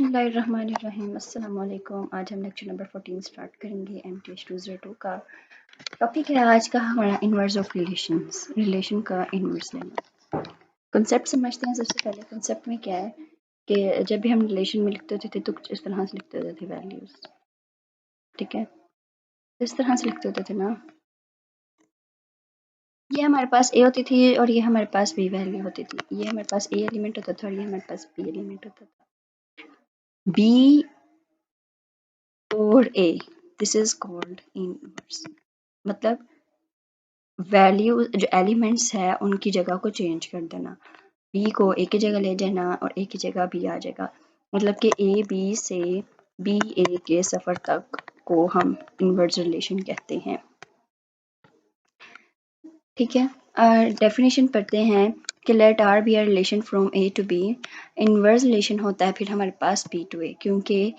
बिस्मिल्लाहिर्रहमानिर्रहीम। अस्सलाम वालेकुम। आज हम लेक्चर नंबर 14 स्टार्ट करेंगे MTH 202 का। टॉपिक है आज का हमारा इन्वर्स ऑफ रिलेशंस, रिलेशन का इन्वर्स लेना। कंसेप्ट समझते हैं। सबसे पहले कंसेप्ट में क्या है कि जब भी हम रिलेशन में लिखते होते थे तो कुछ इस तरह से लिखते होते थे वैल्यूज, ठीक है, इस तरह से लिखते होते थे ना। ये हमारे पास ए होती थी और ये हमारे पास बी वैल्यू होती थी। ये हमारे पास ए एलिमेंट होता था और ये हमारे पास बी एलिमेंट होता था। बी और ए, दिस इज कॉल्ड इनवर्स। मतलब वैल्यू जो एलिमेंट्स है उनकी जगह को चेंज कर देना। बी को ए की जगह ले जाना और ए की जगह बी आ जाएगा। मतलब कि ए बी से बी ए के सफर तक को हम इनवर्स रिलेशन कहते हैं, ठीक है। डेफिनेशन पढ़ते हैं कि let R be R relation from A to B. Inverse relation होता है फिर हमारे पास बी टू ए, क्योंकि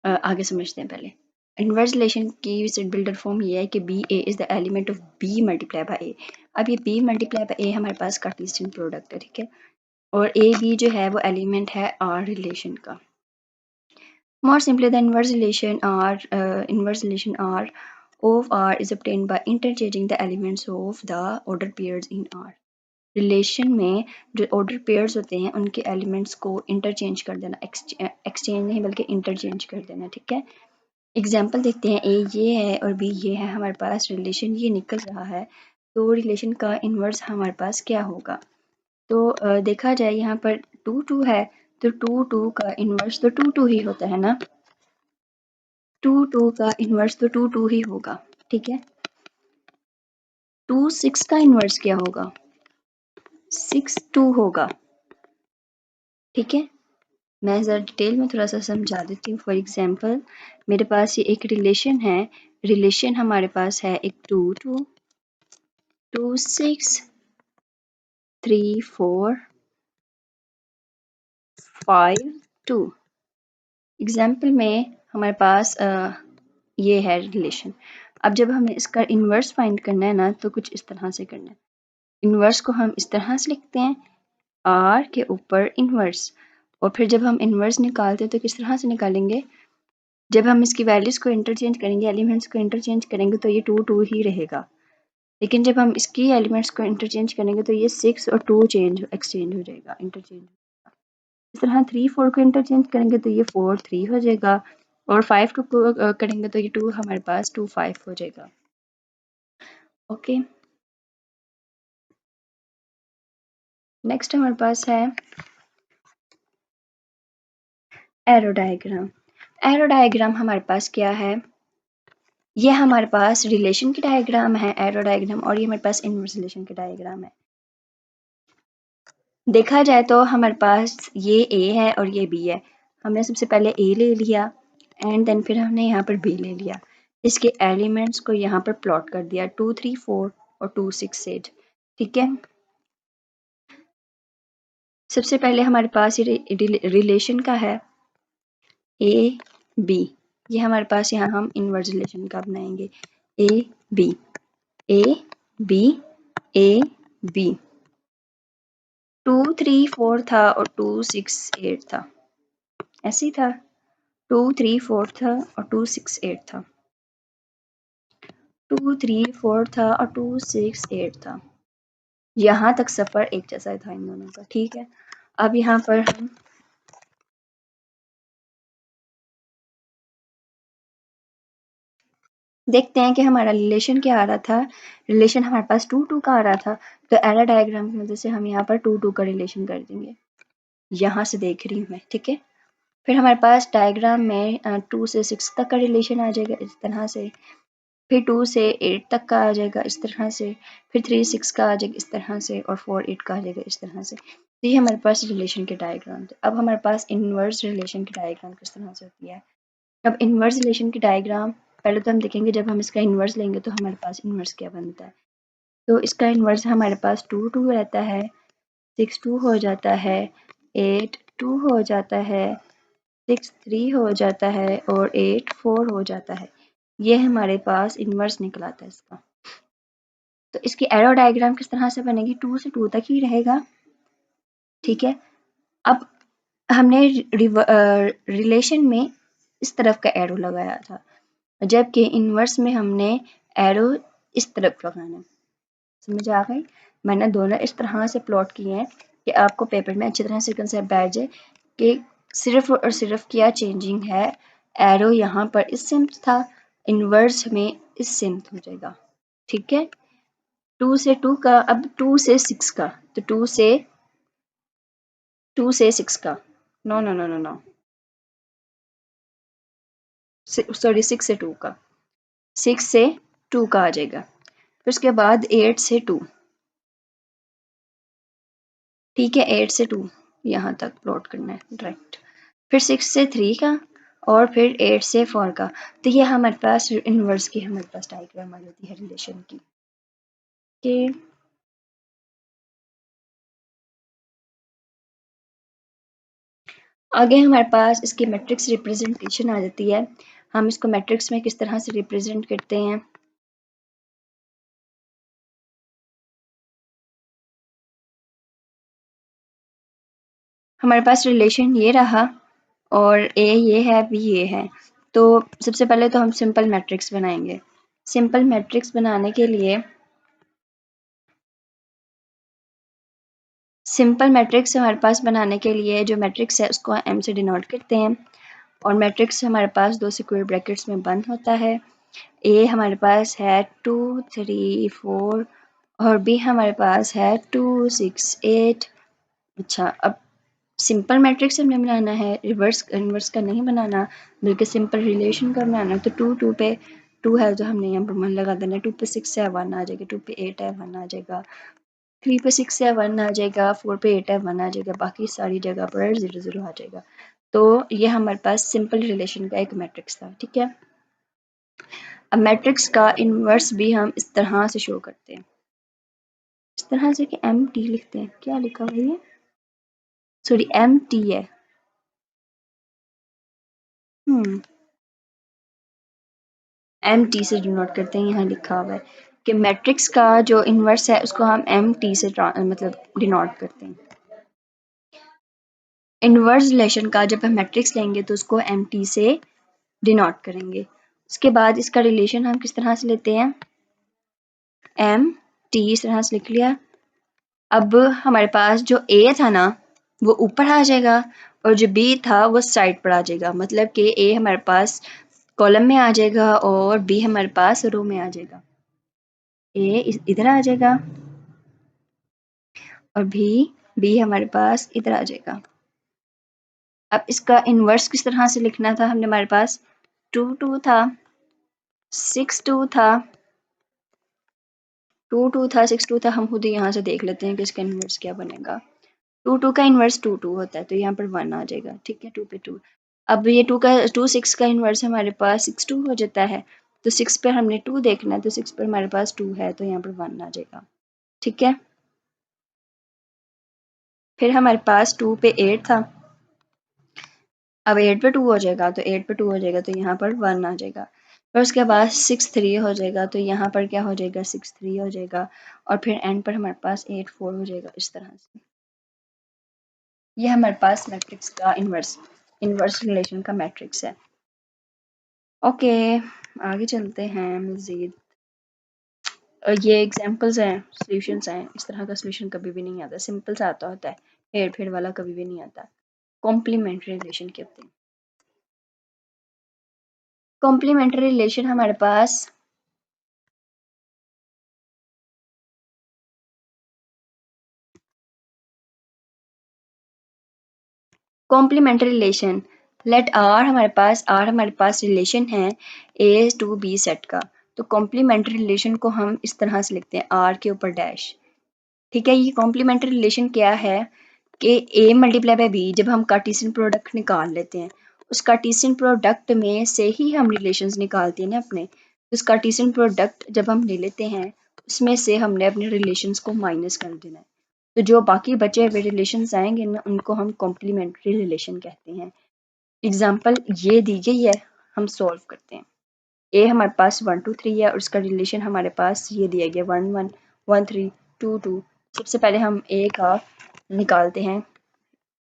आगे समझते हैं पहले। इनवर्स रिलेशन की सेट बिल्डर फॉर्म ये है कि b a is the element of b multiply by a. अब ये बी मल्टीप्लाई बाय ए हमारे पास कार्टेशियन प्रोडक्ट है, ठीक है, और ए बी जो है वो एलिमेंट है आर रिलेशन का। More simply, the inverse relation R of R is obtained by interchanging the elements of the order pairs in R. Relation में जो ऑर्डर पेयर्स होते हैं उनके एलिमेंट्स को इंटरचेंज कर देना, एक्सचेंज नहीं बल्कि इंटरचेंज कर देना, ठीक है। एग्जाम्पल देखते हैं, ए ये है और बी ये है, हमारे पास रिलेशन ये निकल रहा है, तो रिलेशन का इन्वर्स हमारे पास क्या होगा। तो देखा जाए यहाँ पर 2 2 है तो 2 2 का इन्वर्स तो 2 2 ही होता है ना। 2 2 का इन्वर्स तो 2 2 ही होगा, ठीक है। 2 6 का इन्वर्स क्या होगा, 6 2 होगा, ठीक है। मैं ज़रा डिटेल में थोड़ा सा समझा देती हूँ। फॉर एग्जांपल मेरे पास ये एक रिलेशन है, रिलेशन हमारे पास है एक 2 2 2 6 3 4 5 2। एग्जाम्पल में हमारे पास ये है रिलेशन। अब जब हमें इसका इन्वर्स फाइंड करना है ना तो कुछ इस तरह से करना है। इन्वर्स को हम इस तरह से लिखते हैं, आर के ऊपर इन्वर्स, और फिर जब हम इन्वर्स निकालते हैं तो किस तरह से निकालेंगे, जब हम इसकी वैल्यूज को इंटरचेंज करेंगे, एलिमेंट्स को इंटरचेंज करेंगे तो ये 2 2 ही रहेगा। लेकिन जब हम इसकी एलिमेंट्स को इंटरचेंज करेंगे तो ये 6 और 2 एक्सचेंज हो जाएगा, इंटरचेंज। इस तरह 3 4 को इंटरचेंज करेंगे तो ये 4 3 हो जाएगा, और 5 2 को करेंगे तो ये 2 हमारे पास 2 5 हो जाएगा। ओके, नेक्स्ट हमारे पास है एरो डायग्राम। एरो डायग्राम हमारे पास क्या है, ये हमारे पास रिलेशन की डायग्राम है एरो डायग्राम, और ये हमारे पास इनवर्स रिलेशन की डायग्राम है। देखा जाए तो हमारे पास ये ए है और ये बी है। हमने सबसे पहले ए ले लिया एंड देन फिर हमने यहाँ पर बी ले लिया। इसके एलिमेंट्स को यहाँ पर प्लॉट कर दिया 2 3 4 और 2 6 8, ठीक है। सबसे पहले हमारे पास रिलेशन का है ए बी, ये हमारे पास यहाँ हम इनवर्स रिलेशन का बनाएंगे A B A B A B. 2 3 4 था और 2 6 8 था, ऐसे ही था। 2 3 4 था और 2 6 8 था, 2 3 4 था और 2 6 8 था। यहाँ तक सफर एक जैसा था इन दोनों का, ठीक है। अब यहाँ पर हम देखते हैं कि हमारा रिलेशन क्या आ रहा था। रिलेशन हमारे पास 2 2 का आ रहा था, तो एरो डायग्राम की वजह से हम यहाँ पर 2 2 का रिलेशन कर देंगे। यहाँ से देख रही हूँ मैं, ठीक है। फिर हमारे पास डायग्राम में 2 से 6 तक का रिलेशन आ जाएगा इस तरह से, फिर 2 से 8 तक का आ जाएगा इस तरह से, फिर 3 6 का आ जाएगा इस तरह से, और 4 8 का आ जाएगा इस तरह से। तो ये हमारे पास रिलेशन के डायग्राम थे। अब हमारे पास इनवर्स रिलेशन की डायग्राम किस तरह से होती है। अब इनवर्स रिलेशन की डायग्राम पहले तो हम देखेंगे, जब हम इसका इनवर्स लेंगे तो हमारे पास इनवर्स क्या बनता है। तो इसका इनवर्स हमारे पास 2 2 रहता है, 6 2 हो जाता है, 8 2 हो जाता है, 6 3 हो जाता है, और 8 4 हो जाता है। ये हमारे पास इनवर्स निकल आता है इसका। तो इसकी एरो डायग्राम किस तरह से बनेगी, 2 से 2 तक ही रहेगा, ठीक है। अब हमने रिलेशन में इस तरफ का एरो लगाया था, जबकि इन्वर्स में हमने एरो इस तरफ लगाना है। समझ आ गई? मैंने दोनों इस तरह से प्लॉट किए हैं कि आपको पेपर में अच्छी तरह से कंसेप्ट बैठ जाए कि सिर्फ और सिर्फ क्या चेंजिंग है। एरो यहाँ पर इस सिम्त था, इन्वर्स में इस सिम्त हो जाएगा। ठीक है, 2 से 2 का, अब 2 से 6 का, तो 2 से 6 का, no no no no no, sorry 6 से 2 का, 6 से 2 का आ जाएगा। फिर उसके बाद 8 से 2, ठीक है, 8 से 2 यहाँ तक प्लॉट करना है डायरेक्ट। फिर 6 से 3 का, और फिर 8 से 4 का। तो ये हमारे पास इनवर्स की हमारे पास डायग्राम आ जाती है रिलेशन की। कि आगे हमारे पास इसकी मैट्रिक्स रिप्रेजेंटेशन आ जाती है। हम इसको मैट्रिक्स में किस तरह से रिप्रेजेंट करते हैं। हमारे पास रिलेशन ये रहा, और ए ये है, बी ये है। तो सबसे पहले तो हम सिंपल मैट्रिक्स बनाएंगे। सिंपल मैट्रिक्स बनाने के लिए, सिंपल मैट्रिक्स हमारे पास बनाने के लिए जो मैट्रिक्स है उसको एम से डिनोट करते हैं, और मैट्रिक्स हमारे पास 2 स्क्वायर ब्रैकेट्स में बंद होता है। ए हमारे पास है 2 3 4, और बी हमारे पास है 2 6 8। अच्छा, अब सिंपल मैट्रिक्स हमने बनाना है, रिवर्स इनवर्स का नहीं बनाना, बल्कि सिंपल रिलेशन का बनाना। तो 2 2 पे 2 है तो हमने यहाँ पर 1 लगा देना। 2 पे 6 है 1 आ जाएगा, 2 पे 8 है 1 आ जाएगा, 3 पे 6 है 1 आ जाएगा, 4 पे 8 है 1 आ जाएगा, बाकी सारी जगह पर 0 0 आ जाएगा। तो ये हमारे पास सिंपल रिलेशन का एक मैट्रिक्स था। ठीक है, अब मैट्रिक्स का इनवर्स भी हम इस तरह से शो करते हैं, इस तरह से कि एम टी लिखते हैं। क्या लिखा हुआ है? सॉरी, एम टी है। एम टी से डिनोट करते हैं, यहाँ लिखा हुआ है कि मैट्रिक्स का जो इनवर्स है उसको हम एम टी से मतलब डिनोट करते हैं। इनवर्स रिलेशन का जब हम मैट्रिक्स लेंगे तो उसको एम टी से डिनोट करेंगे। उसके बाद इसका रिलेशन हम किस तरह से लेते हैं, एम टी इस तरह से लिख लिया। अब हमारे पास जो ए था ना वो ऊपर आ जाएगा, और जो बी था वो साइड पर आ जाएगा। मतलब कि ए हमारे पास कॉलम में आ जाएगा और बी हमारे पास रो में आ जाएगा। ए इधर आ जाएगा और बी हमारे पास इधर आ जाएगा। अब इसका इनवर्स किस तरह से लिखना था, हमने हमारे पास 2 2 था, 6 2 था, 2 2 था, 6 2 था। हम खुद ही यहाँ से देख लेते हैं कि इसका इनवर्स क्या बनेगा। 2 2 का इनवर्स 2 2 होता है, तो यहाँ पर 1 आ जाएगा। ठीक है, 2 पे 2। अब ये 2 6 का इनवर्स हमारे पास 6 2 हो जाता है, तो 6 पर हमने 2 देखना है, तो 6 पर हमारे पास 2 है, तो यहाँ पर 1 आ जाएगा। ठीक है, फिर हमारे पास 2 पे 8 था, अब 8 पे 2 हो जाएगा, तो 8 पे 2 हो जाएगा, तो यहाँ पर 1 आ जाएगा। फिर उसके बाद 6 3 हो जाएगा, तो यहाँ पर क्या हो जाएगा, 6 3 हो जाएगा, और फिर एंड पर हमारे पास 8 4 हो जाएगा। इस तरह से ये हमारे पास मैट्रिक्स का इनवर्स इनवर्स रिलेशन का मैट्रिक्स है। ओके, आगे चलते हैं मज़ीद। ये एग्जांपल्स हैं, सॉल्यूशंस हैं। इस तरह का सॉल्यूशन कभी भी नहीं आता, सिंपल सा आता होता है, हेर फेर वाला कभी भी नहीं आता। कॉम्प्लीमेंट्री रिलेशन क्या होते हैं? कॉम्प्लीमेंट्री रिलेशन हमारे पास कॉम्प्लीमेंट्री रिलेशन, लेट आर हमारे पास रिलेशन है ए टू बी सेट का। तो कॉम्प्लीमेंट्री रिलेशन को हम इस तरह से लिखते हैं, आर के ऊपर डैश। ठीक है, ये कॉम्प्लीमेंट्री रिलेशन क्या है कि ए मल्टीप्लाई बाय बी, जब हम कार्टेशियन प्रोडक्ट निकाल लेते हैं, उस कार्टेशियन प्रोडक्ट में से ही हम रिलेशंस निकालते हैं ना अपने। उस कार्टेशियन प्रोडक्ट जब हम ले लेते हैं उसमें से हमने अपने रिलेशंस को माइनस कर देना है, तो जो बाकी बचे हुए रिलेशंस आएंगे ना उनको हम कॉम्प्लीमेंट्री रिलेशन कहते हैं। एग्जाम्पल ये दी गई है, हम सॉल्व करते हैं। ए हमारे पास 1 2 3 है, और उसका रिलेशन हमारे पास ये दिया गया 1 1 1 3 2 2। सबसे पहले हम ए का निकालते हैं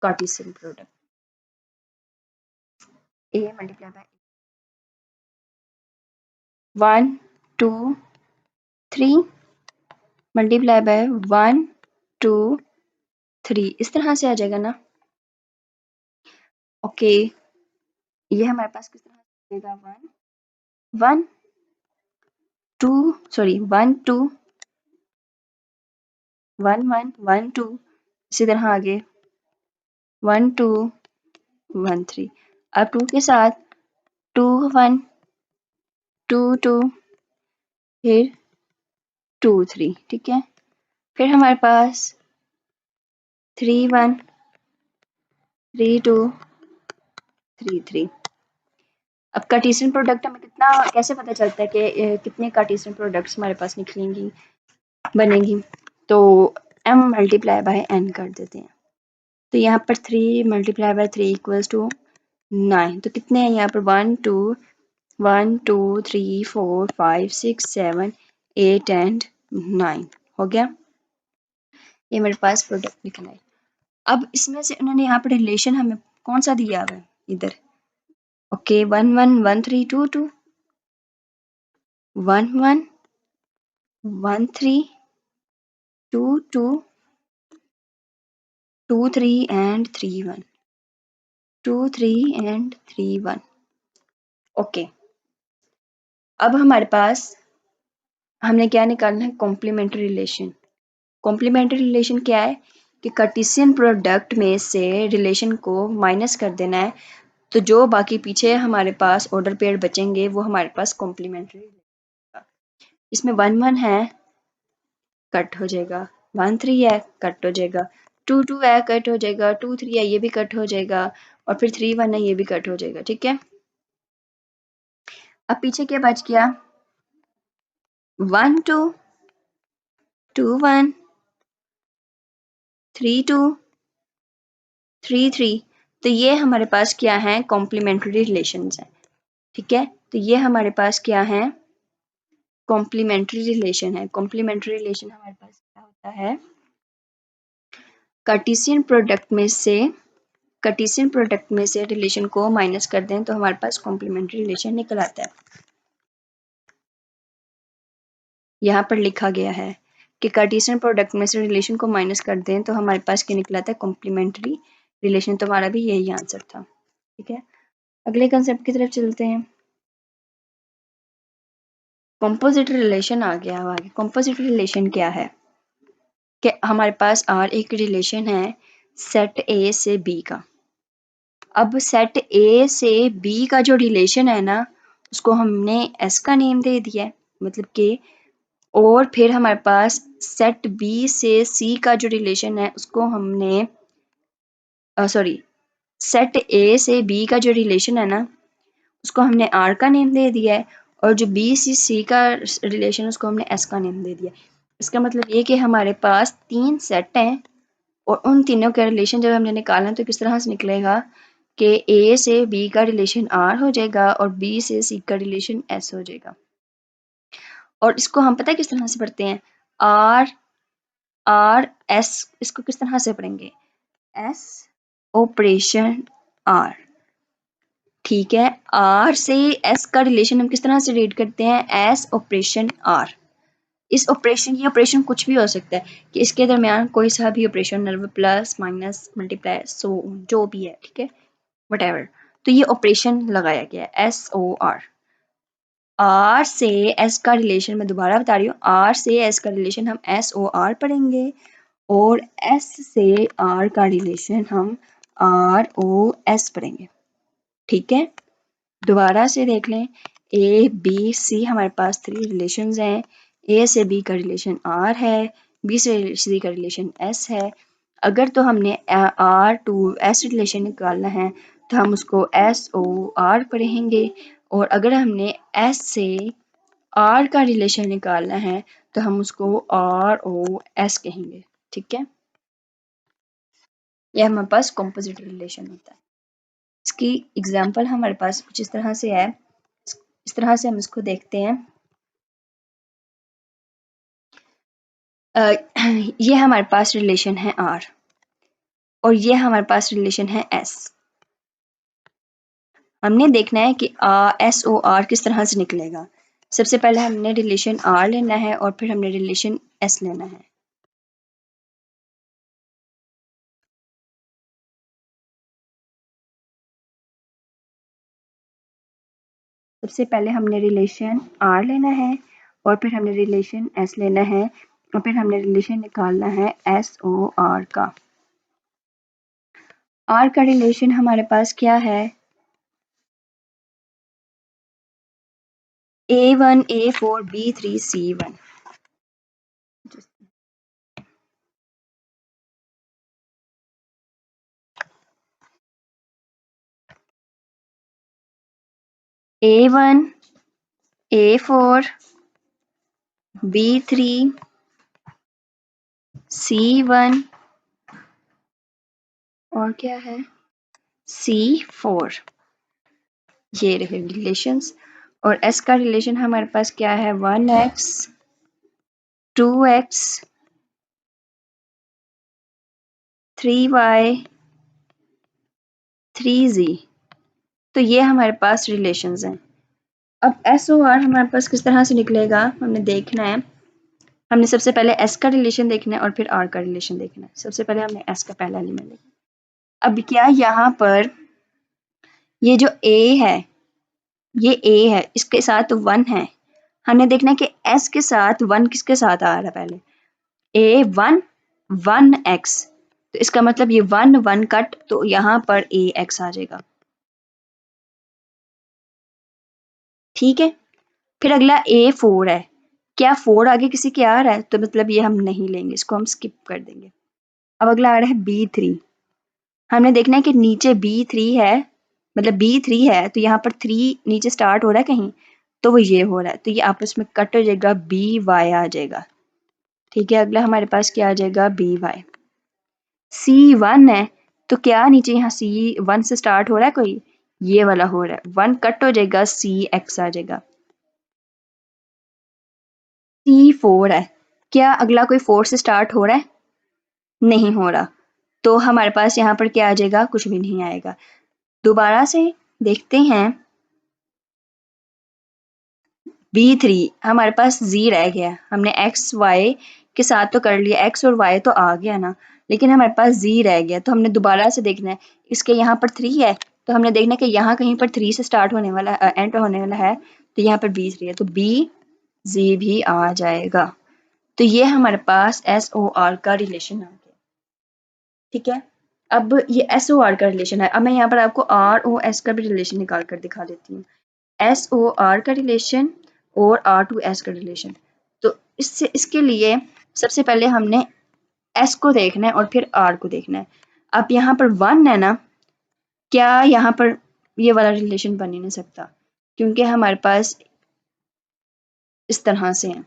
Cartesian product. A multiply by 1 2 3 multiply by 1 2 3 इस तरह से आ जाएगा ना। ओके ये हमारे पास किस तरह से आएगा 1 2 सॉरी 1 2 1 1 1 2 इसी तरह आगे 1 2 1 3 अब 2 के साथ 2 1 2 2 फिर 2 3 ठीक है। फिर हमारे पास 3 1 3 2 3 3। अब कार्टेशियन प्रोडक्ट हमें कितना कैसे पता चलता है कि कितने कार्टेशियन प्रोडक्ट्स हमारे पास निकलेंगी बनेंगी। तो m मल्टीप्लाई बाय n कर देते हैं। तो यहाँ पर 3 मल्टीप्लाई बाय 3 इक्वल्स टू 9। तो कितने हैं यहाँ पर 1 2 1 2 3 4 5 6 7 8 एंड 9 हो गया। ये मेरे पास प्रोडक्ट निकला है। अब इसमें से उन्होंने यहाँ पर रिलेशन हमें कौन सा दिया हुआ है इधर। Okay 1 1 1 3 2 2 1 1 1 3 2 2 2 3 and 3 1 2 3 and 3 1। ओके अब हमारे पास हमने क्या निकालना है कॉम्प्लीमेंट्री रिलेशन। कॉम्प्लीमेंट्री रिलेशन क्या है कि कार्टेशियन प्रोडक्ट में से रिलेशन को माइनस कर देना है। तो जो बाकी पीछे हमारे पास ऑर्डर पेयर बचेंगे वो हमारे पास कॉम्प्लीमेंट्री। इसमें 1 1 है कट हो जाएगा, 1 3 है कट हो जाएगा, 2 2 है कट हो जाएगा, 2 3 है ये भी कट हो जाएगा और फिर 3 1 है ये भी कट हो जाएगा। ठीक है अब पीछे क्या बच गया 1 2 2 1 3 2 3 3। तो ये हमारे पास क्या है कॉम्प्लीमेंट्री रिलेशंस हैं। ठीक है तो ये हमारे पास क्या है कॉम्प्लीमेंट्री रिलेशन है। कॉम्प्लीमेंट्री रिलेशन हमारे पास क्या होता है कार्टेशियन प्रोडक्ट में से रिलेशन को माइनस कर दें तो हमारे पास कॉम्प्लीमेंट्री रिलेशन निकल आता है। यहाँ पर लिखा गया है कि कार्टेशियन प्रोडक्ट में से रिलेशन को माइनस कर दें तो हमारे पास क्या निकला था कॉम्प्लीमेंट्री रिलेशन। तो हमारा भी यही आंसर था। ठीक है अगले कंसेप्ट की तरफ चलते हैं। कॉम्पोजिट रिलेशन आ गया आगे। कॉम्पोजिट रिलेशन क्या है कि हमारे पास R एक रिलेशन है सेट A से B का। अब सेट A से B का जो रिलेशन है ना उसको हमने S का नेम दे दिया है मतलब कि। और फिर हमारे पास सेट B से C का जो रिलेशन है उसको हमने सॉरी सेट A से B का जो रिलेशन है ना उसको हमने R का नेम दे दिया है और जो B से C का रिलेशन उसको हमने S का नेम दे दिया। इसका मतलब ये कि हमारे पास 3 सेट हैं और उन तीनों का रिलेशन जब हमने निकालना तो किस तरह से निकलेगा कि A से B का रिलेशन R हो जाएगा और B से C का रिलेशन S हो जाएगा। और इसको हम पता है किस तरह से पढ़ते हैं R S इसको किस तरह से पढ़ेंगे S ऑपरेशन R। ठीक है R से S का रिलेशन हम किस तरह से रीड करते हैं S ऑपरेशन R। इस ऑपरेशन ये ऑपरेशन कुछ भी हो सकता है कि इसके दरमियान कोई सा भी operation plus minus multiply so जो भी है। ठीक है वटेवर। तो ये ऑपरेशन लगाया गया है SOR। R से S का रिलेशन मैं दोबारा बता रही हूँ R से S का रिलेशन हम SOR पढ़ेंगे और S से R का रिलेशन हम ROS पढ़ेंगे। ठीक है दोबारा से देख लें A B C हमारे पास 3 रिलेशंस हैं। A से B का रिलेशन R है B से C का रिलेशन S है। अगर तो हमने R to S रिलेशन निकालना है तो हम उसको SOR पढ़ेंगे और अगर हमने S से R का रिलेशन निकालना है तो हम उसको ROS कहेंगे। ठीक है यह हमारे पास कॉम्पोजिट रिलेशन होता है। इसकी एग्जाम्पल हमारे पास कुछ इस तरह से है। इस तरह से हम इसको देखते हैं। ये हमारे पास रिलेशन है R और ये हमारे पास रिलेशन है S। हमने देखना है कि एस ओ आर किस तरह से निकलेगा। सबसे पहले हमने रिलेशन आर लेना है और फिर हमने रिलेशन एस लेना है। सबसे पहले हमने रिलेशन आर लेना है और फिर हमने रिलेशन एस लेना है और फिर हमने रिलेशन निकालना है एस ओ आर का। आर का रिलेशन हमारे पास क्या है? A1 A4 B3 C1। A1 A4 B3 C1 और क्या है C4। ये रहे रिलेशंस। और एस का रिलेशन हमारे पास क्या है 1x 2x 3y 3z। तो ये हमारे पास रिलेशंस हैं। अब एस ओ आर हमारे पास किस तरह से निकलेगा हमने देखना है। हमने सबसे पहले एस का रिलेशन देखना है और फिर आर का रिलेशन देखना है। सबसे पहले हमने एस का पहला एलिमेंट देखना। अब क्या यहाँ पर ये जो ए है ये ए है, इसके साथ 1 है। हमने देखना है कि एस के साथ 1 किसके साथ आ रहा है पहले। A1 1x, तो इसका मतलब ये 1 1 कट, तो यहाँ पर ax आ जाएगा। ठीक है, फिर अगला A4 है। क्या 4 आगे किसी के आ रहा है? तो मतलब ये हम नहीं लेंगे, इसको हम स्किप कर देंगे। अब अगला आ रहा है B3। हमने देखना है कि नीचे B3 है, मतलब B3 है तो यहाँ पर 3 नीचे स्टार्ट हो रहा है कहीं, तो वो ये हो रहा है, तो ये आपस में कट हो जाएगा, BY आ जाएगा। ठीक है, अगला हमारे पास क्या आ जाएगा BY। C1 है तो क्या नीचे यहाँ C1 से स्टार्ट हो रहा है कोई, ये वाला हो रहा है, 1 कट हो जाएगा, CX आ जाएगा। C4 है, क्या अगला कोई 4 से स्टार्ट हो रहा है? नहीं हो रहा, तो हमारे पास यहाँ पर क्या आ जाएगा, कुछ भी नहीं आएगा। दोबारा से देखते हैं, B3 हमारे पास Z रह गया। हमने X Y के साथ तो कर लिया, X और Y तो आ गया ना, लेकिन हमारे पास Z रह गया, तो हमने दोबारा से देखना है। इसके यहाँ पर 3 है तो हमने देखना है कि यहाँ कहीं पर 3 से स्टार्ट होने वाला एंटर होने वाला है, तो यहाँ पर B3 है, तो B Z भी आ जाएगा। तो ये हमारे पास SOR का रिलेशन आ गया। ठीक है, अब ये SOR का रिलेशन है। अब मैं यहाँ पर आपको ROS का भी रिलेशन निकाल कर दिखा देती हूँ। SOR का रिलेशन और R2S का रिलेशन। तो इससे इसके लिए सबसे पहले हमने S को देखना है और फिर R को देखना है। अब यहाँ पर 1 है ना, क्या यहाँ पर ये वाला रिलेशन बन ही नहीं सकता, क्योंकि हमारे पास इस तरह से है,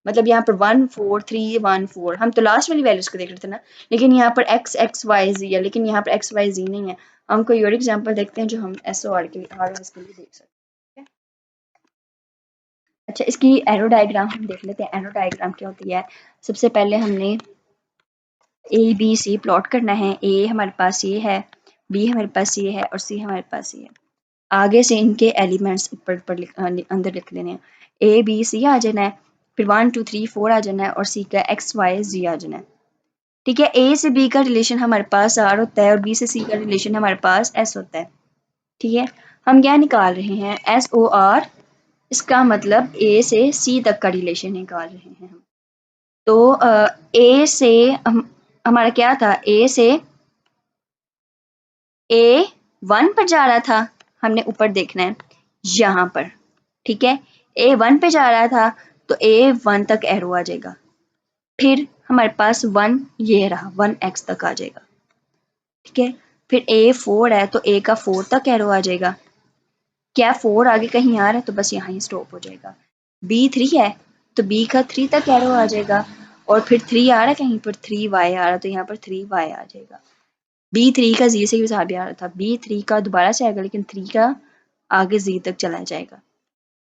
मतलब यहाँ पर 1 4 3 1 4, हम तो लास्ट वाली वैल्यूज को देख रहे थे ना, लेकिन यहाँ पर x x y z है, लेकिन यहाँ पर x y z नहीं है। हम कोई और एग्जांपल देखते हैं जो हम SOR के लिए ROS के लिए देख सकते हैं। अच्छा, इसकी एरो डायग्राम हम देख लेते हैं। एरो डायग्राम क्या होती है? सबसे पहले हमने ABC प्लॉट करना है। A हमारे पास ये है, B हमारे पास ये है और C हमारे पास ये है। आगे से इनके एलिमेंट्स ऊपर अंदर लिख देने हैं। ABC आ जाना है, फिर 1 2 3 4 आ जाना है और C का X Y Z आ जाना है। ठीक है, A से B का रिलेशन हमारे पास R होता है और B से C का रिलेशन हमारे पास S होता है। ठीक है, हम क्या निकाल रहे हैं? SOR, इसका मतलब A से C तक का रिलेशन निकाल रहे हैं हम। तो A से हमारा क्या था? A से A 1 पर जा रहा था, हमने ऊपर देखना है यहाँ पर। ठीक है, A 1 पे जा रहा था तो A 1 तक एरो आ जाएगा। फिर हमारे पास 1 ये रहा, 1x तक आ जाएगा। ठीक है, फिर A 4 है तो A का 4 तक एरो आ जाएगा। क्या 4 आगे कहीं आ रहा है? तो बस यहाँ ही स्टॉप हो जाएगा। B 3 है तो B का 3 तक एरो आ जाएगा और फिर 3 आ रहा है कहीं पर, 3y आ रहा है तो यहाँ पर 3y आ जाएगा। B3 का Z से भी साथ भी आ रहा था, B3 का दोबारा से आएगा लेकिन 3 का आगे Z तक चला जाएगा।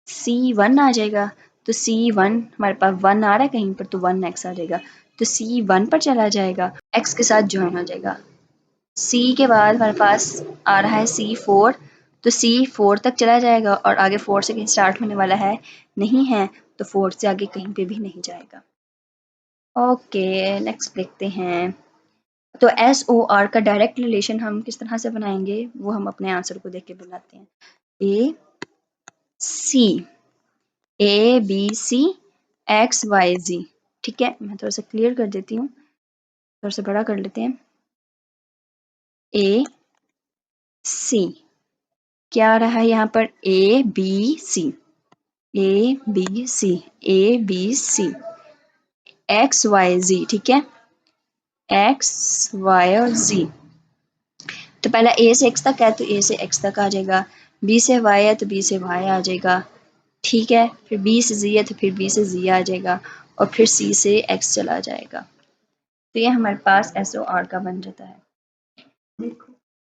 C1 आ जाएगा तो C1 हमारे पास 1 आ रहा है कहीं पर, तो 1x आ जाएगा, तो C1 पर चला जाएगा, x के साथ ज्वाइन हो जाएगा। C के बाद हमारे पास आ रहा है C4, तो सी 4 तक चला जाएगा और आगे 4 से कहीं स्टार्ट होने वाला है नहीं है, तो 4 से आगे कहीं पे भी नहीं जाएगा। ओके नेक्स्ट देखते हैं। तो एस ओ आर का डायरेक्ट रिलेशन हम किस तरह से बनाएंगे वो हम अपने आंसर को देख के बनाते हैं। A c, a b c x y z. ठीक है, मैं थोड़ा सा क्लियर कर देती हूँ, थोड़ा सा बड़ा कर लेते हैं। ए सी क्या रहा है यहाँ पर, a b c, a b c, a b c x y z. ठीक है, एक्स वाई और जी। तो पहला ए से एक्स तक है तो ए से एक्स तक आ जाएगा, बी से वाई है तो बी से वाई आ जाएगा। ठीक है, फिर बी से जी है तो फिर बी से जी आ जाएगा और फिर सी से एक्स चला जाएगा। तो ये हमारे पास एस ओ आर का बन जाता है।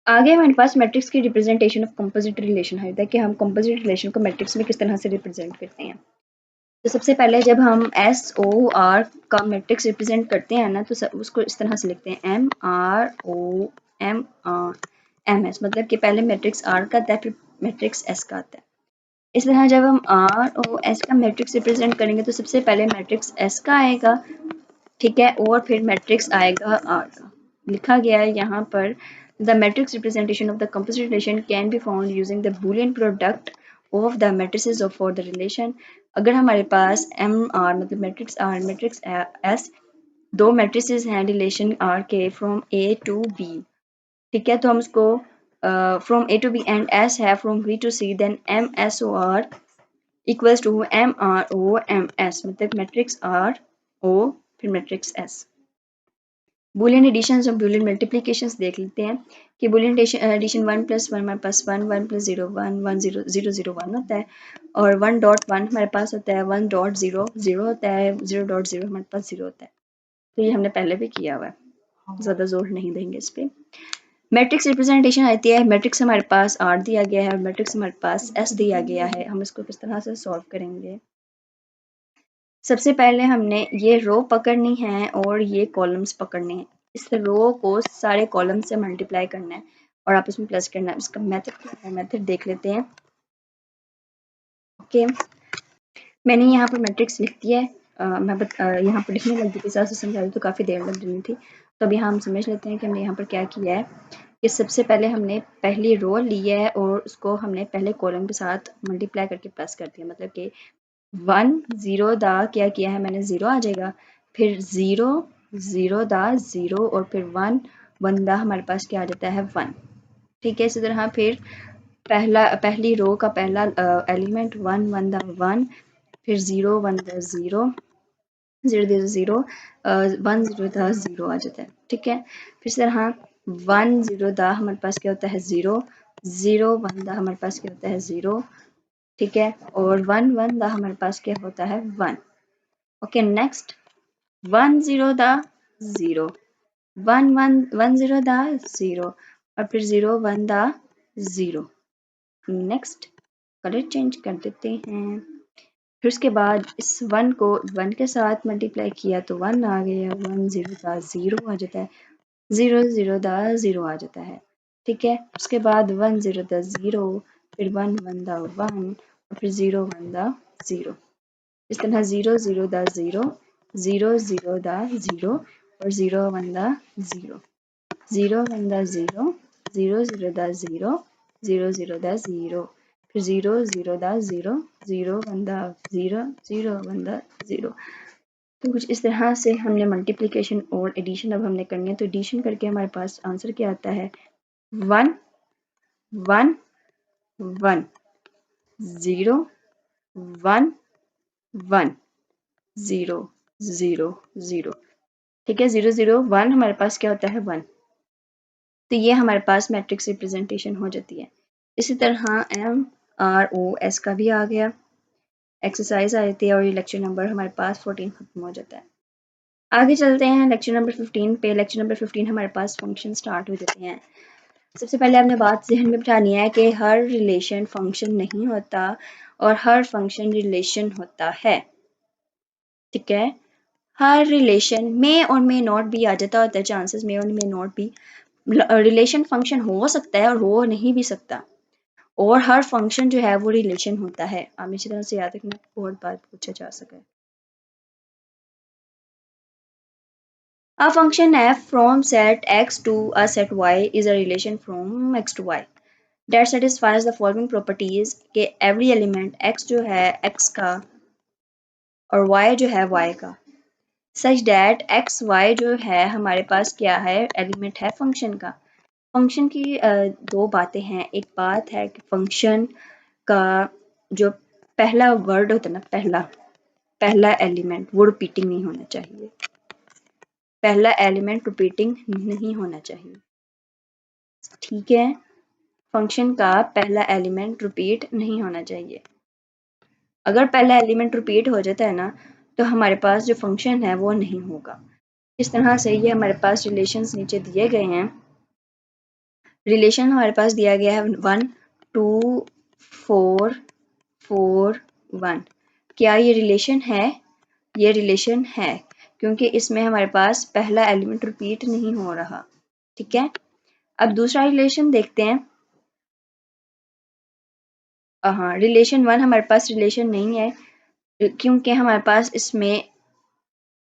आगे हमारे पास मैट्रिक्स की रिप्रेजेंटेशन ऑफ कंपोजिट रिलेशन है कि हम कंपोजिट रिलेशन को मैट्रिक्स में किस तरह से रिप्रेजेंट करते हैं। तो सबसे पहले जब हम एस ओ आर का मैट्रिक्स रिप्रेजेंट करते हैं ना, तो उसको इस तरह से लिखते हैं M R O M R M S, मतलब कि पहले मैट्रिक्स आर का आता है फिर मैट्रिक्स एस का आता है। इस तरह जब हम आर ओ एस का मैट्रिक्स रिप्रेजेंट करेंगे तो सबसे पहले मैट्रिक्स एस का आएगा। ठीक है, और फिर मैट्रिक्स आएगा आर का। लिखा गया है यहाँ पर the matrix representation of the composite relation can be found using the boolean product of the matrices of for the relation. अगर हमारे पास एम आर मतलब मैट्रिक्स आर मैट्रिक्स एस दो मैट्रिसेस हैं रिलेशन आर के फ्रॉम ए टू बी, ठीक है, तो हम उसको from A to B and S है from B to C, then M S O R equals to M R O M S, मतलब मैट्रिक्स आर ओ फिर matrix S. Boolean editions और Boolean multiplications देख लेते हैं कि Boolean addition 1 + 1 हमारे पास 1 1 + 0 1 1 0 0 0 1 होता है और 1.1 हमारे पास होता है 1.0 0 होता है 0.0 हमारे पास 0 होता है। तो ये हमने पहले भी किया हुआ है, ज़्यादा जोर नहीं देंगे इस पर। मैट्रिक्स रिप्रेजेंटेशन आती है, मैट्रिक्स हमारे पास आर दिया गया है और मैट्रिक्स हमारे पास एस दिया गया है। हम इसको किस तरह से सॉल्व करेंगे। सबसे पहले हमने ये रो पकड़नी है और ये कॉलम्स पकड़ने हैं। इस रो को सारे कॉलम से मल्टीप्लाई करना है और आपस में प्लस करना है। इसका मेथड क्या है, मेथड देख लेते हैं। ओके, मैंने यहाँ पर मैट्रिक्स लिख दिया है। मैं यहाँ पर लिखने लगी थी, साथ से समझा दी तो काफ़ी देर लग रही थी, तो अब यहाँ हम समझ लेते हैं कि हमने यहाँ पर क्या किया है कि सबसे पहले हमने पहली रो ली है और उसको हमने पहले कॉलम के साथ मल्टीप्लाई करके प्लस कर दिया, मतलब कि 1 0 दा क्या किया है मैंने 0 आ जाएगा, फिर 0 0 दा 0 और फिर 1 1 दा हमारे पास क्या आ जाता है 1। ठीक है, इसी तरह फिर पहली रो का पहला एलिमेंट 1 1 दा 1, फिर 0 1 दा 0 0 दा 0 1 0 दा 0 आ जाता है। ठीक है, फिर इसी तरह 1 0 दा हमारे पास क्या होता है 0 0 1 दा हमारे पास क्या होता है 0। ठीक है, और 1 1 दा हमारे पास क्या होता है 1। ओके नेक्स्ट 1 0 दा 0 1 1 1 0 दा 0 और फिर 0 1 दा 0। नेक्स्ट कलर चेंज कर देते हैं। फिर उसके बाद इस 1 को 1 के साथ मल्टीप्लाई किया तो 1 आ गया, 1 0 दा 0 आ जाता है, 0 0 दा 0 आ जाता है। ठीक है, उसके बाद 1 0 दा 0, फिर 1 1 दा 1 और फिर 0 1 दा 0। इस तरह 0 0 दा 0 0 0 दा 0 और 0 1 दा 0 0 1 दा 0 0 0 दा 0 0 0 दा 0 फिर 0 0 दा 0 0 1 दा 0 0 1 दा 0। तो कुछ इस तरह से हमने मल्टीप्लिकेशन और एडिशन अब हमने करनी है। तो एडिशन करके हमारे पास आंसर क्या आता है 1 1 1 0 1 1 0 0 0। ठीक है, 0 0 1 हमारे पास क्या होता है 1। तो ये हमारे पास मैट्रिक्स रिप्रेजेंटेशन हो जाती है। इसी तरह एम आर ओ एस का भी आ गया, एक्सरसाइज आ जाती है और ये लेक्चर नंबर हमारे पास 14 खत्म हो जाता है। आगे चलते हैं लेक्चर नंबर 15 पे। लेक्चर नंबर 15 हमारे पास फंक्शन स्टार्ट हो जाते हैं। सबसे पहले आपने बात जहन में बिठानी है कि हर रिलेशन फंक्शन नहीं होता और हर फंक्शन रिलेशन होता है। ठीक है, हर रिलेशन में और मे नॉट भी आ जाता होता है, चांसेस में और मे नॉट भी। रिलेशन फंक्शन हो सकता है और हो नहीं भी सकता, और हर फंक्शन जो है वो रिलेशन होता है। आप इसी तरह से याद रखना, बहुत बार पूछा जा सके। A function f from set x to a set y is a relation from x to y that satisfies the following properties कि every element x जो है x का और y जो है y का, such that x y जो है हमारे पास क्या है, एलिमेंट है फंक्शन का। फंक्शन की दो बातें हैं। एक बात है कि फंक्शन का जो पहला वर्ड होता है ना, पहला एलिमेंट वो रिपीटिंग नहीं होना चाहिए। पहला एलिमेंट रिपीटिंग नहीं होना चाहिए, ठीक है। फंक्शन का पहला एलिमेंट रिपीट नहीं होना चाहिए। अगर पहला एलिमेंट रिपीट हो जाता है ना तो हमारे पास जो फंक्शन है वो नहीं होगा। इस तरह से ये हमारे पास रिलेशंस नीचे दिए गए हैं। रिलेशन हमारे पास दिया गया है 1 2 4 4 1। क्या ये रिलेशन है? ये रिलेशन है क्योंकि इसमें हमारे पास पहला एलिमेंट रिपीट नहीं हो रहा, ठीक है। अब दूसरा रिलेशन देखते हैं। हाँ, रिलेशन 1 हमारे पास रिलेशन नहीं है क्योंकि हमारे पास इसमें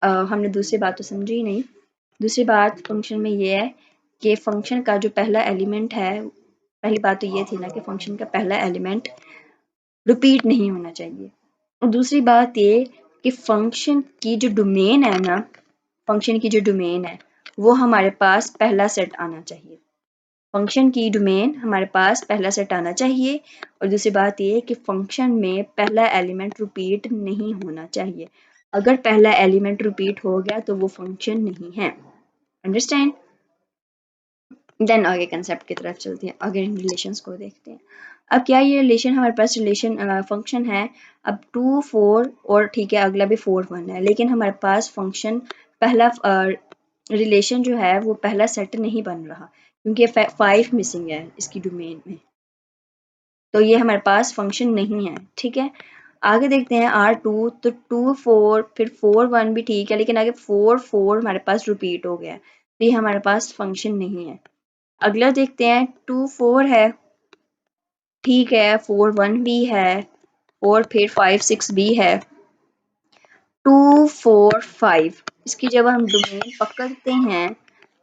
हमने दूसरी बात तो समझी ही नहीं। दूसरी बात फंक्शन में ये है कि फंक्शन का जो पहला एलिमेंट है, पहली बात तो ये थी ना कि फंक्शन का पहला एलिमेंट रिपीट नहीं होना चाहिए। और दूसरी बात ये कि फंक्शन की जो डोमेन है ना, फंक्शन की जो डोमेन है वो हमारे पास पहला सेट आना चाहिए। फंक्शन की डोमेन हमारे पास पहला सेट आना चाहिए। और दूसरी बात ये कि फंक्शन में पहला एलिमेंट रिपीट नहीं होना चाहिए। अगर पहला एलिमेंट रिपीट हो गया तो वो फंक्शन नहीं है। अंडरस्टैंड? देन आगे कंसेप्ट की तरफ चलते हैं, आगे इन रिलेशंस को देखते हैं। अब क्या ये रिलेशन हमारे पास रिलेशन फंक्शन है। अब 2 4 और ठीक है अगला भी 4 1 है, लेकिन हमारे पास फंक्शन पहला रिलेशन जो है वो पहला सेट नहीं बन रहा क्योंकि 5 मिसिंग है इसकी डोमेन में, तो ये हमारे पास फंक्शन नहीं है, ठीक है। आगे देखते हैं R2, तो 2 4 फिर 4 1 भी ठीक है, लेकिन आगे 4 4 हमारे पास रिपीट हो गया, तो ये हमारे पास फंक्शन नहीं है। अगला देखते हैं 2 4 है, ठीक है, 4 1 भी है और फिर 5 6 भी है। 2 4 5 इसकी जब हम डोमेन पकड़ते हैं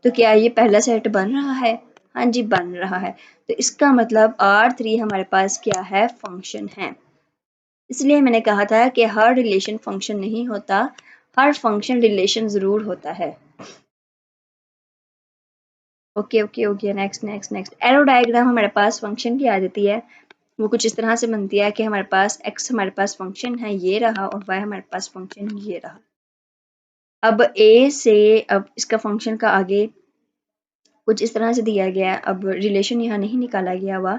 तो क्या ये पहला सेट बन रहा है? हाँ जी, बन रहा है। तो इसका मतलब R3 हमारे पास क्या है? फंक्शन है। इसलिए मैंने कहा था कि हर रिलेशन फंक्शन नहीं होता, हर फंक्शन रिलेशन जरूर होता है। Okay okay okay, next next next. Arrow diagram हमारे पास फंक्शन की आ जाती है। वो कुछ इस तरह से बनती है कि हमारे पास x हमारे पास फंक्शन है ये रहा और y हमारे पास फंक्शन ये रहा। अब a से अब इसका फंक्शन का आगे कुछ इस तरह से दिया गया है। अब रिलेशन यहाँ नहीं निकाला गया हुआ,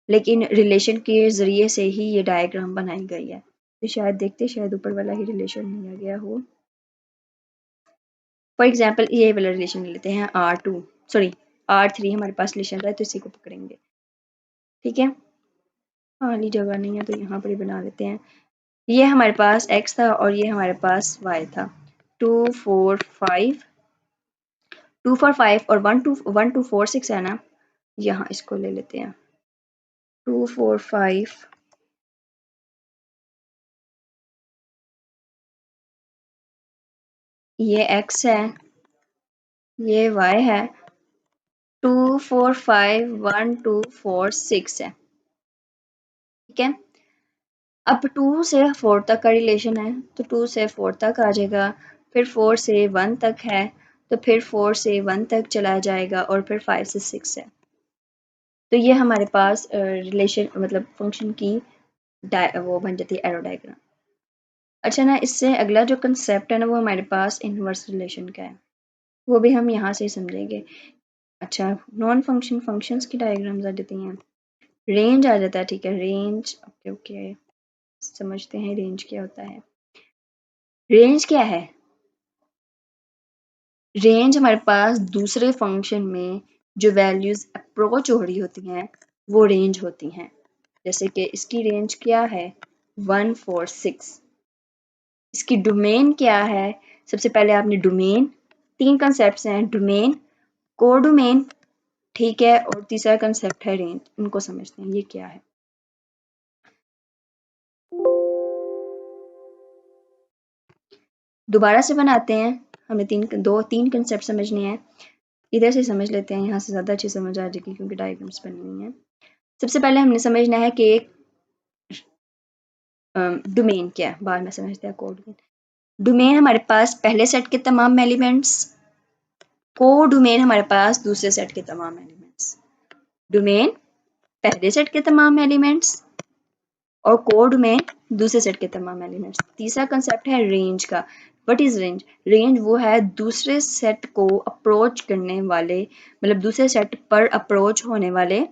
लेकिन रिलेशन के ज़रिए से ही ये डायग्राम बनाई गई है। तो शायद देखते शायद ऊपर वाला ही रिलेशन लिया गया हो। फॉर एग्जाम्पल ये वाला रिलेशन लेते हैं R2, सॉरी R3 हमारे पास रिलेशन है तो इसी को पकड़ेंगे, ठीक है। खाली जगह नहीं है तो यहाँ पर ही बना लेते हैं। ये हमारे पास x था और ये हमारे पास y था। 2 4 5 2 4 5 और 1 2 4 6 है ना, यहाँ इसको ले लेते हैं। 2 4 5 ये x है, ये y है। 2 4 5 1 2 4 6 है, ठीक है। अब 2 से 4 तक का रिलेशन है तो 2 से 4 तक आ जाएगा, फिर 4 से 1 तक है तो फिर 4 से 1 तक चला जाएगा और फिर 5 से 6 है। तो ये हमारे पास रिलेशन मतलब फंक्शन की वो बन जाती है एरो डायग्राम। अच्छा ना, इससे अगला जो कंसेप्ट है ना वो हमारे पास इनवर्स रिलेशन का है, वो भी हम यहाँ से समझेंगे। अच्छा, नॉन फंक्शन फंक्शंस की डायग्राम्स आ जाती हैं, रेंज आ जाता है, ठीक है, रेंज। ओके ओके, समझते हैं रेंज क्या होता है। रेंज क्या है? रेंज हमारे पास दूसरे फंक्शन में जो वैल्यूज अप्रोच हो रही होती हैं वो रेंज होती हैं। जैसे कि इसकी रेंज क्या है? 1 4 6। इसकी डोमेन क्या है? सबसे पहले आपने डोमेन, तीन कंसेप्ट हैं, डोमेन, कोडोमेन, ठीक है, और तीसरा कंसेप्ट है रेंज। इनको समझते हैं ये क्या है। दोबारा से बनाते हैं, हमें तीन कंसेप्ट समझने हैं। इधर से समझ लेते हैं, यहाँ से ज़्यादा अच्छी समझ आ जाएगी क्योंकि डायग्राम्स बनी हुई हैं। सबसे पहले हमने समझना है कि डोमेन क्या है, बाद में समझते हैं कोड। डोमेन हमारे पास पहले सेट के तमाम एलिमेंट्स, को डोमेन हमारे पास दूसरे सेट के तमाम एलिमेंट्स। डोमेन पहले सेट के तमाम एलिमेंट्स और कोड में दूसरे सेट के तमाम एलिमेंट्स। तीसरा कंसेप्ट है रेंज का। What is range? रेंज वो है दूसरे सेट को अप्रोच करने वाले, मतलब दूसरे सेट पर अप्रोच होने वाले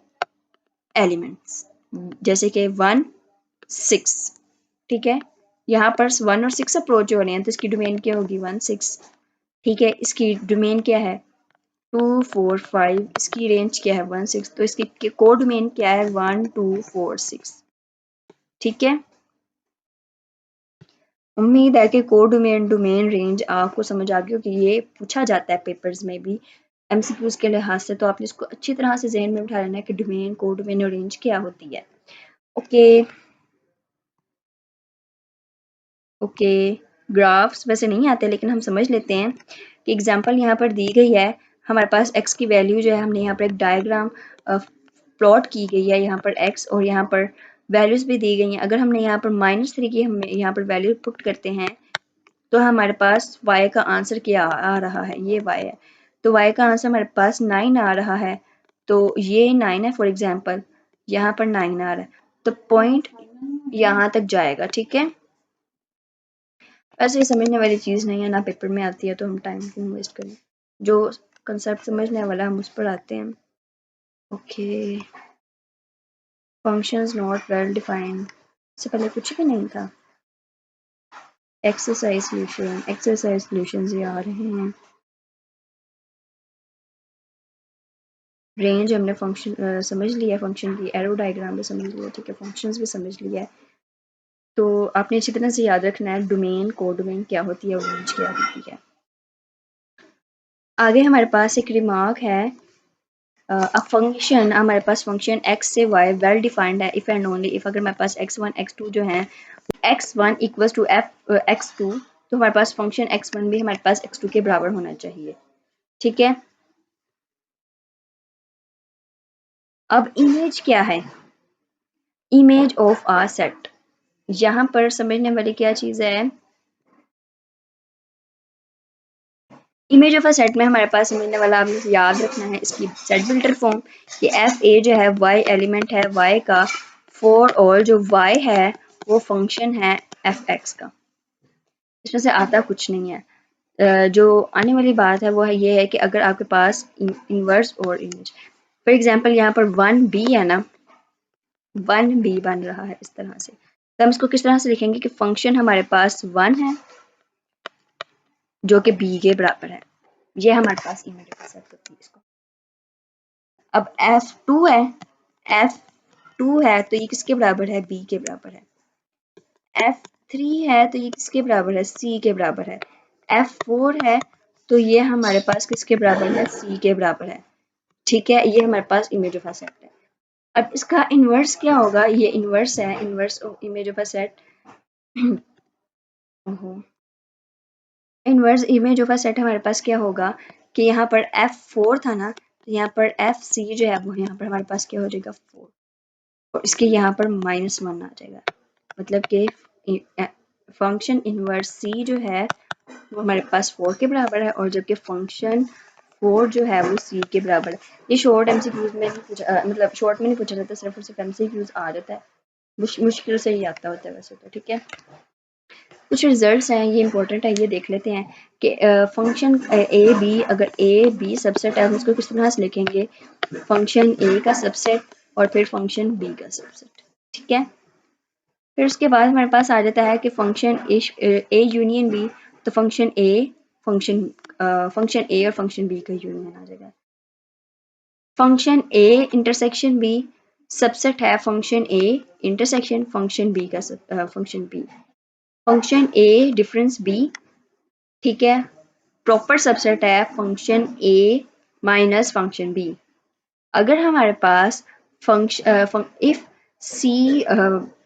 एलिमेंट्स, जैसे कि 1 6। ठीक है, यहाँ पर 1 और 6 अप्रोच हो रहे हैं तो इसकी डोमेन क्या होगी? 1 6। ठीक है, इसकी डोमेन क्या है? 2 4 5। इसकी रेंज क्या है? 1 6। तो इसकी कोड डोमेन क्या है? 1 2 4 6। ठीक है, उम्मीद है कि कोड डोमेन, डोमेन रेंज आपको समझ आ गई हो कि ये पूछा जाता है पेपर्स में भी एमसीक्यूज के लिहाज से, तो आपने इसको अच्छी तरह से जहन में बिठा लेना है कि डोमेन, कोड डोमेन और रेंज क्या होती है। ओके ओके, ग्राफ्स वैसे नहीं आते लेकिन हम समझ लेते हैं कि एग्जांपल यहाँ पर दी गई है। हमारे पास x की वैल्यू जो है, हमने यहाँ पर एक डायग्राम प्लॉट की गई है, यहाँ पर x और यहाँ पर वैल्यूज भी दी गई हैं। अगर हमने यहाँ पर -3 की हम यहाँ पर वैल्यू पुट करते हैं तो हमारे पास y का आंसर क्या आ रहा है? ये y है, तो y का आंसर हमारे पास 9 आ रहा है। तो ये 9 है, फॉर एग्जांपल यहाँ पर 9 आ रहा है, तो पॉइंट यहाँ तक जाएगा। ठीक है, वैसे ये समझने वाली चीज़ नहीं है, ना पेपर में आती है, तो हम टाइम क्यों वेस्ट करें। जो कंसेप्ट समझने वाला हम उस पर आते हैं। Okay, functions not well defined, इससे पहले कुछ भी नहीं था। एक्सरसाइज सॉल्यूशंस ये आ रहे हैं। रेंज हमने फंक्शन समझ लिया, फंक्शन की एरो डायग्राम भी समझ लिया। ठीक है, फंक्शंस भी समझ लिया है। तो आपने अच्छी तरह से याद रखना है डोमेन, कोड डोमेन क्या होती है और रेंज क्या होती है। आगे हमारे पास एक रिमार्क है, अ फंक्शन, हमारे पास फंक्शन x से y वेल डिफाइंड है इफ एंड ओनली इफ। अगर हमारे पास x1 x2 जो है, x1 इक्वल्स टू x2, तो हमारे पास फंक्शन x1 भी हमारे पास x2 के बराबर होना चाहिए। ठीक है, अब इमेज क्या है? Image of a set. यहाँ पर समझने वाली क्या चीज़ है? इमेज ऑफ अ सेट में हमारे पास समझने वाला आपने याद रखना है इसकी सेट बिल्डर फॉर्म, कि एफ ए जो है वाई एलिमेंट है वाई का, फॉर ऑल जो वाई है वो फंक्शन है एफ एक्स का। इसमें से आता कुछ नहीं है। जो आने वाली बात है वो है ये है कि अगर आपके पास इनवर्स और इमेज, फॉर एग्जांपल यहाँ पर 1b है ना, 1b बन रहा है इस तरह से, तो हम इसको किस तरह से लिखेंगे कि फंक्शन हमारे पास 1 है जो कि b के बराबर है। ये हमारे पास इमेज ऑफ सेट होती है इसको। अब F2 है, F2 है तो ये किसके बराबर है? B के बराबर है। F3 है तो ये किसके बराबर है? C के बराबर है। F4 है तो ये हमारे पास किसके बराबर है? C के बराबर है। ठीक है, ये हमारे पास इमेज ऑफ अ सेट है। अब इसका इन्वर्स क्या होगा? ये इन्वर्स है, inverse of image of a set. Inverse image of a set हमारे पास क्या होगा कि यहाँ पर F4 था ना, तो यहाँ पर FC जो है वो यहाँ पर हमारे पास क्या हो जाएगा? 4, और इसके यहाँ पर -1 आ जाएगा। मतलब कि फंक्शन इनवर्स सी जो है वो हमारे पास 4 के बराबर है, और जबकि फंक्शन 4 जो है वो सी के बराबर है। ये शॉर्ट एमसीक्यूज में नहीं पूछा, मतलब शॉर्ट में नहीं पूछा जाता, सिर्फ और सिर्फ एमसीक्यूज आ जाता है, मुश्किल से ही आता होता है वैसे तो। ठीक है, कुछ रिजल्ट्स हैं ये इंपॉर्टेंट है, ये देख लेते हैं कि फंक्शन ए बी, अगर ए बी सबसेट है हम इसको किस तरह से लिखेंगे? फंक्शन ए का सबसेट और फिर फंक्शन बी का सबसेट। ठीक है, फिर उसके बाद हमारे पास आ जाता है कि फंक्शन ए यूनियन बी, तो फंक्शन ए और फंक्शन बी का यूनियन आ जाएगा। Function A intersection B subset है function A intersection function B का function B. Function A difference B, ठीक है, प्रॉपर सबसेट है function A minus function B. अगर हमारे पास फंक्शन इफ सी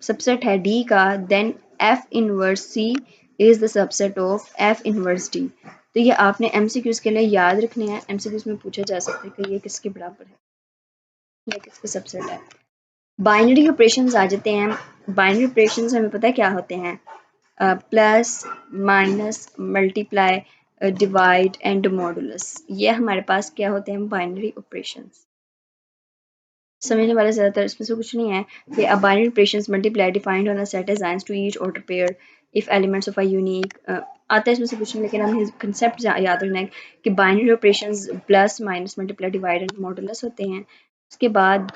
सबसेट है डी का, then F inverse C is the subset of F inverse D. तो ये आपने एमसीक्यूज के लिए याद रखने हैं। एमसीक्यूज में पूछा जा सकता है कि ये किसके बराबर है, ये किसके सबसेट है। बाइनरी ऑपरेशंस आ जाते हैं। बाइनरी ऑपरेशंस हमें पता है क्या होते हैं, plus, minus, multiply, divide and modulus. ये हमारे पास क्या होते हैं, बाइनरी ऑपरेशंस। समझने वाला ज़्यादातर इसमें से कुछ नहीं है कि a binary operations multiply defined on a set assigns to each order pair if elements of a unique आता है इसमें से कुछ नहीं, लेकिन हमें कंसेप्ट याद रखना है कि binary operations plus, minus, multiply, divide and modulus होते हैं। उसके बाद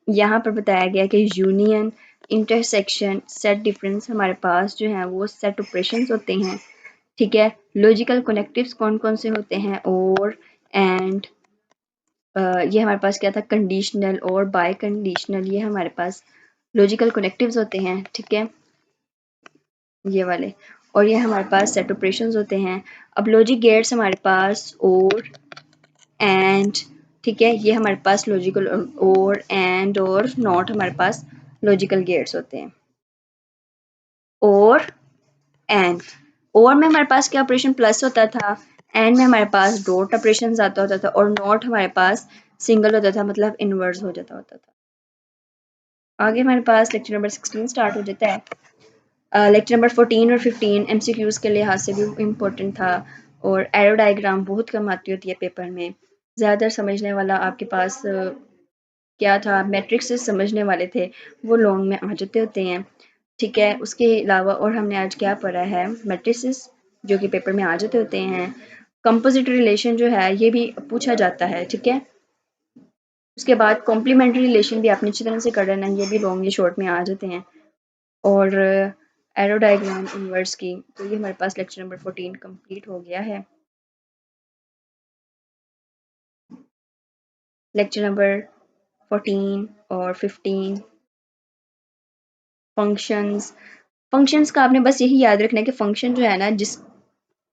यहाँ पर बताया गया कि यूनियन, इंटरसेक्शन, सेट डिफरेंस हमारे पास जो है वो सेट ऑपरेशंस होते हैं। ठीक है, लॉजिकल कनेक्टिव्स कौन कौन से होते हैं, और एंड ये हमारे पास क्या था, कंडीशनल और बाय कंडीशनल, ये हमारे पास लॉजिकल कनेक्टिव्स होते हैं। ठीक है, ये वाले, और ये हमारे पास सेट ऑपरेशंस होते हैं। अब लॉजिक गेट्स हमारे पास और एंड, ठीक है, ये हमारे पास लॉजिकल और एंड और नॉट हमारे पास लॉजिकल गेट्स होते हैं। और एंड, और में हमारे पास क्या ऑपरेशन प्लस होता था, एंड में हमारे पास डॉट ऑपरेशन आता होता था, और नॉट हमारे पास सिंगल होता था, मतलब इनवर्स हो जाता होता था। आगे हमारे पास लेक्चर नंबर 16 स्टार्ट हो जाता है। लेक्चर नंबर 14 और 15 एमसीक्यूज के लिहाज से भी इम्पोर्टेंट था, और एरो डायग्राम बहुत कम आती होती है पेपर में। ज़्यादातर समझने वाला आपके पास क्या था, मैट्रिक्स से समझने वाले थे, वो लॉन्ग में आ जाते होते हैं। ठीक है, उसके अलावा और हमने आज क्या पढ़ा है, मैट्रिसेस जो कि पेपर में आ जाते होते हैं। कंपोजिट रिलेशन जो है ये भी पूछा जाता है। ठीक है, उसके बाद कॉम्प्लीमेंट्री रिलेशन भी आपने अच्छी तरह से कर लेना है, ये भी लॉन्ग या शॉर्ट में आ जाते हैं। और एरो डायग्राम इनवर्स की, तो ये हमारे पास लेक्चर नंबर 14 कंप्लीट हो गया है। लेक्चर नंबर 14 और 15 फंक्शंस। फंक्शंस का आपने बस यही याद रखना है कि फंक्शन जो है ना, जिस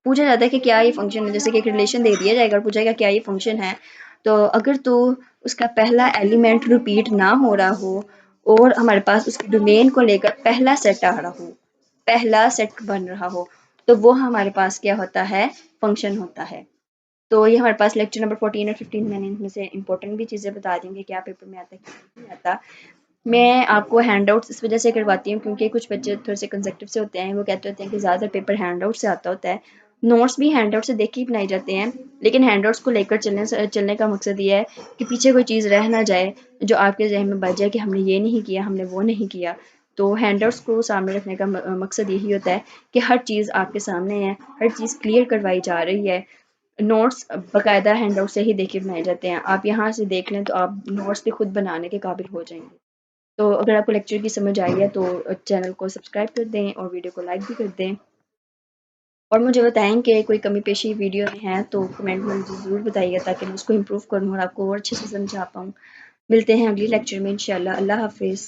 पूछा जाता है कि क्या ये फंक्शन है, जैसे कि एक रिलेशन दे दिया जाएगा और पूछा जाएगा क्या ये फंक्शन है, तो अगर तो उसका पहला एलिमेंट रिपीट ना हो रहा हो और हमारे पास उसके डोमेन को लेकर पहला सेट आ रहा हो, पहला सेट बन रहा हो, तो वो हमारे पास क्या होता है, फंक्शन होता है। तो ये हमारे पास लेक्चर नंबर 14 और 15 मैंने इनमें से इंपॉर्टेंट भी चीज़ें बता दी कि क्या पेपर में आता है क्या नहीं आता। मैं आपको हैंड आउट्स इस वजह से करवाती हूँ क्योंकि कुछ बच्चे थोड़े से कंजक्टिव से होते हैं, वो कहते होते हैं कि ज़्यादातर पेपर हैंड आउट से आता होता है। नोट्स भी हैंड आउट से देख के ही बनाए जाते हैं, लेकिन हैंड आउट्स को लेकर चलने का मकसद ये है कि पीछे कोई चीज़ रह ना जाए जो आपके जहन में बच जाए कि हमने ये नहीं किया, हमने वो नहीं किया। तो हैंड आउट्स को सामने रखने का मकसद यही होता है कि हर चीज़ आपके सामने है, हर चीज़ क्लियर करवाई जा रही है। नोट्स बाकायदा हैंड आउट से ही देख के बनाए जाते हैं। आप यहाँ से देख लें तो आप नोट्स भी खुद बनाने के काबिल हो जाएंगे। तो अगर आपको लेक्चर की समझ आई है तो चैनल को सब्सक्राइब कर दें और वीडियो को लाइक भी कर दें, और मुझे बताएं कि कोई कमी पेशी वीडियो में है तो कमेंट में मुझे ज़रूर बताइएगा ताकि मैं उसको इम्प्रूव करूँ और आपको और अच्छे से समझा पाऊँ। मिलते हैं अगली लेक्चर में इंशाल्लाह। अल्लाह हाफिज़।